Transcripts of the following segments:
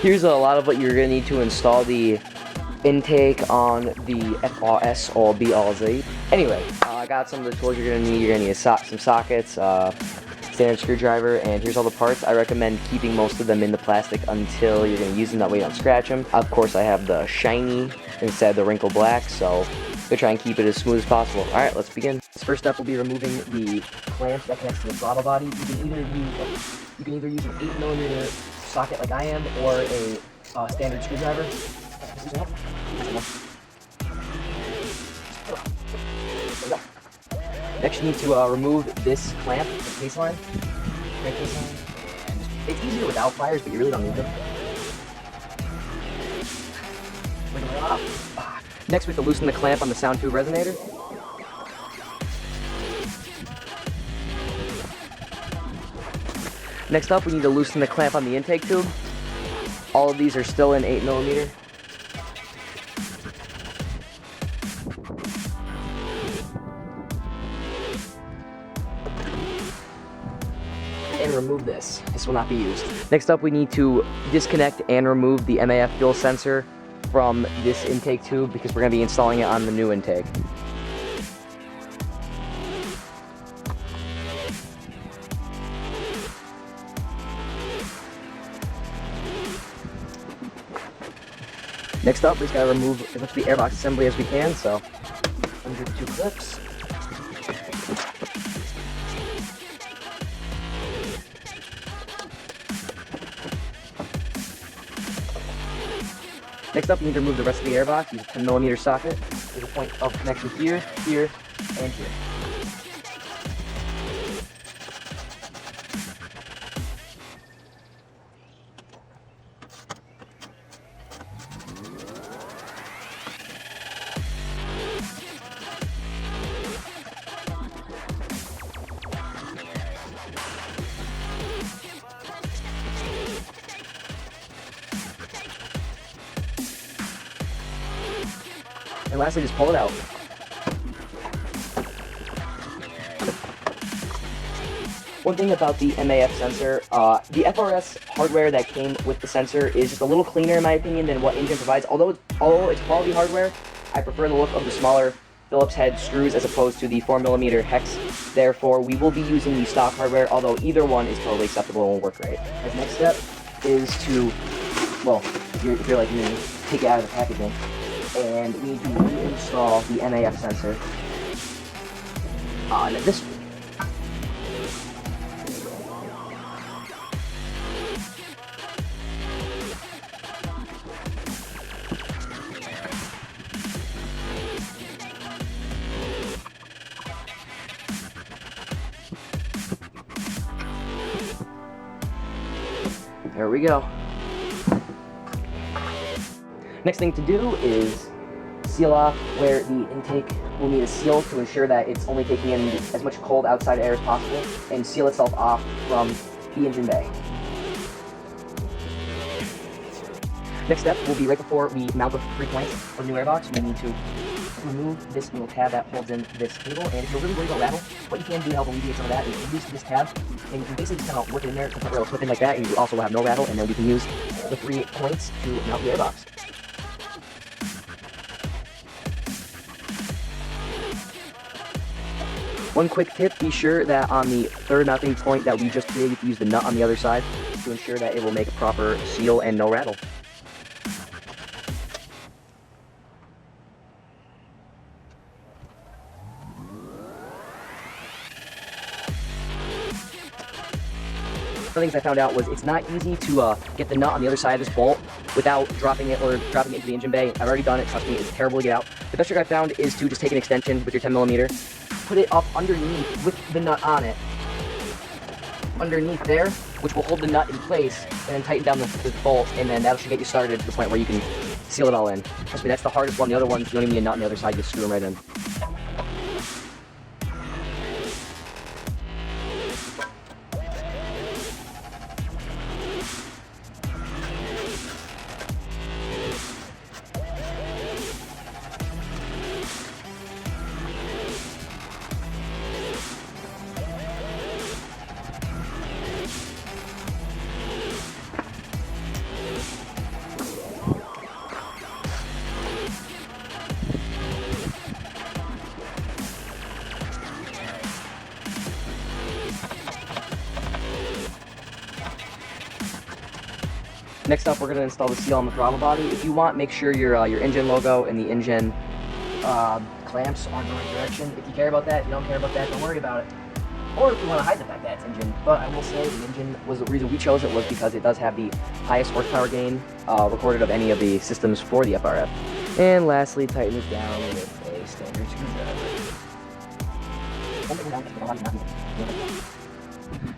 Here's a lot of what you're going to need to install the intake on the FRS or BRZ. Anyway, I got some of the tools you're going to need. You're going to need some sockets, standard screwdriver, and here's all the parts. I recommend keeping most of them in the plastic until you're going to use them, that way you don't scratch them. Of course, I have the shiny instead of the wrinkle black, so we'll try and keep it as smooth as possible. Alright, let's begin. This first step will be removing the clamp that connects to the throttle body. You can either use an 8mm socket like I am, or a standard screwdriver. Next, you need to remove this clamp, the case line. It's easier without pliers, but you really don't need them. Next, we have to loosen the clamp on the sound tube resonator. Next up, we need to loosen the clamp on the intake tube. All of these are still in 8mm. And remove this. This will not be used. Next up, we need to disconnect and remove the Maf fuel sensor from this intake tube, because we're going to be installing it on the new intake. Next up, we just got to remove as much of the airbox assembly as we can, so under 2 clips. Next up, we need to remove the rest of the airbox. Use a 10mm socket. There's a point of connection here, here, and here. And lastly, just pull it out. One thing about the Maf sensor, the FRS hardware that came with the sensor is just a little cleaner in my opinion than what Injen provides. Although it's quality hardware, I prefer the look of the smaller Phillips head screws as opposed to the 4mm hex. Therefore, we will be using the stock hardware, although either one is totally acceptable and will work great. The next step is to, well, if you're like me, take it out of the packaging. And we need to reinstall the Maf sensor on this one. There we go. Next thing to do is seal off where the intake will need a seal to ensure that it's only taking in as much cold outside air as possible, and seal itself off from the engine bay. Next step will be right before we mount the 3 points for the new airbox. We need to remove this little tab that holds in this cable, and if you're really worried about rattle, what you can do to help alleviate some of that is use this tab, and you can basically just kind of work it in there, put a clip in like that, and you also will have no rattle, and then we can use the 3 points to mount the airbox. One quick tip, be sure that on the 3rd mounting point that we just created, you can use the nut on the other side to ensure that it will make a proper seal and no rattle. One of the things I found out was it's not easy to get the nut on the other side of this bolt without dropping it into the engine bay. I've already done it, trust me, it's terrible to get out. The best trick I found is to just take an extension with your 10mm, put it up underneath with the nut on it, underneath there, which will hold the nut in place, and then tighten down the bolt, and then that should get you started to the point where you can seal it all in. Trust me, that's the hardest one. The other ones, you don't even need a nut on the other side, you just screw them right in. Next up, we're going to install the seal on the throttle body. If you want, make sure your Injen logo and the Injen clamps are in the right direction. If you care about that, if you don't care about that, don't worry about it. Or if you want to hide the fact that it's Injen. But I will say the Injen was the reason we chose it was because it does have the highest horsepower gain recorded of any of the systems for the FRF. And lastly, tighten it down with a standard screwdriver.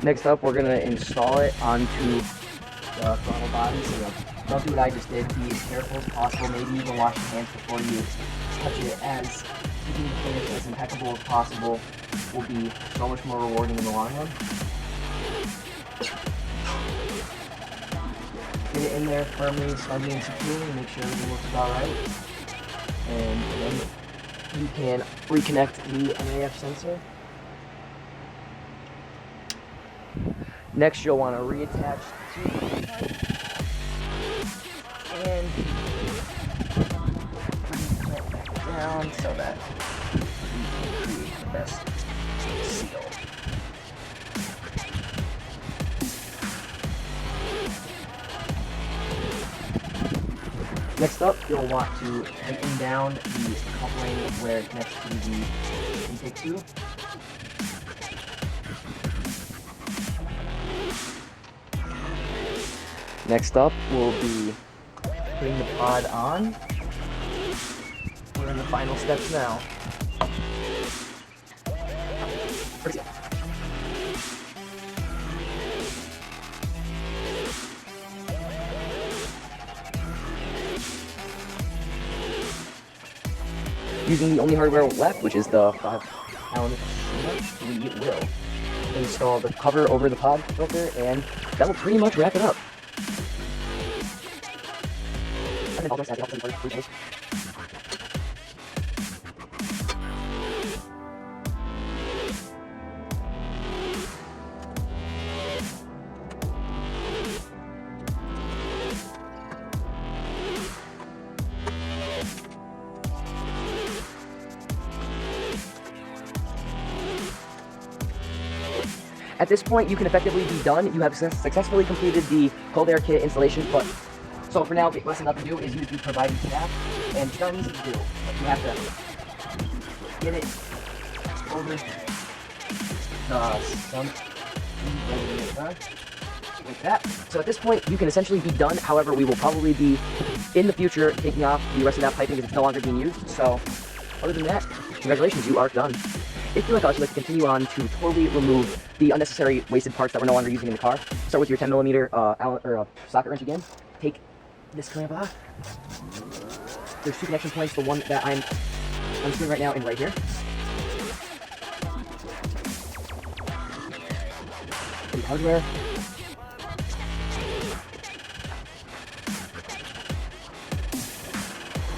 Next up, we're going to install it onto the throttle body. So don't do what I just did. Be as careful as possible. Maybe even wash your hands before you touch it, as keeping the finish as impeccable as possible will be so much more rewarding in the long run. Get it in there firmly, snugly, and securely. Make sure everything looks about right. And then you can reconnect the Maf sensor. Next, you'll want to reattach the tube and bring it back down so that we can create the best seal. Next up, you'll want to tighten down the coupling where it connects to the intake tube. Next up, we'll be putting the pod on. We're in the final steps now. Using the only hardware left, which is the 5-pound we will install the cover over the pod filter, and that will pretty much wrap it up. At this point, you can effectively be done. You have successfully completed the cold air kit installation, but so for now, the last thing left to do is use the provided cap, and it's not easy to do, but you have to get it over the stump like that. So at this point, you can essentially be done. However, we will probably be, in the future, taking off the rest of that piping because it's no longer being used. So other than that, congratulations, you are done. If you like us, you'd like to continue on to totally remove the unnecessary wasted parts that we're no longer using in the car. Start with your 10mm socket wrench again. Take this clamp off. There's two connection points, the one that I'm unscrewing right now and right here. The hardware.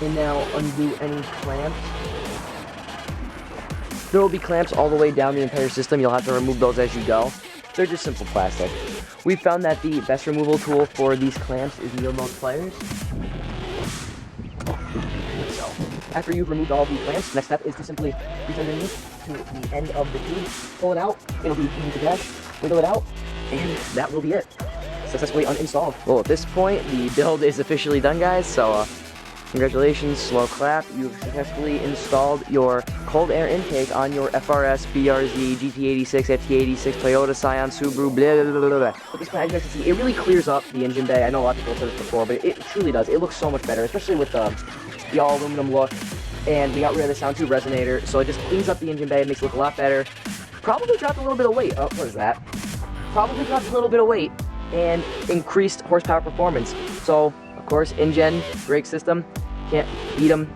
And now undo any clamps. There will be clamps all the way down the entire system. You'll have to remove those as you go. They're just simple plastic. We've found that the best removal tool for these clamps is needle nose pliers. So, after you've removed all the clamps, next step is to simply reach underneath to the end of the tube, pull it out, it'll be in the dash, wiggle it out, and that will be it. Successfully uninstalled. Well, at this point, the build is officially done, guys, so congratulations, slow clap. You've successfully installed your cold air intake on your FRS, BRZ, GT86, FT86, Toyota, Scion, Subaru, blah, blah, blah, blah, blah. But this one, as you guys can see, it really clears up the engine bay. I know a lot of people said this before, but it truly does. It looks so much better, especially with the all aluminum look. And we got rid of the sound tube resonator, so it just cleans up the engine bay. It makes it look a lot better. Probably dropped a little bit of weight. Oh, what is that? Probably dropped a little bit of weight and increased horsepower performance. So, of course, Injen, brake system. Can't beat them.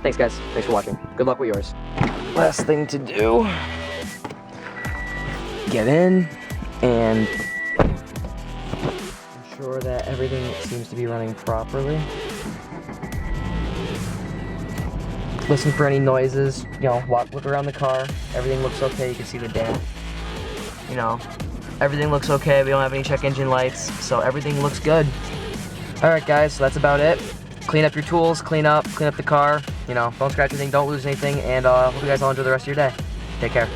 Thanks, guys. Thanks for watching. Good luck with yours. Last thing to do. Get in and ensure that everything seems to be running properly. Listen for any noises. You know, look around the car. Everything looks okay. You can see the damp. You know, everything looks okay. We don't have any check engine lights, so everything looks good. Alright, guys, so that's about it. Clean up your tools, clean up the car, you know, don't scratch anything, don't lose anything, and hope you guys all enjoy the rest of your day. Take care.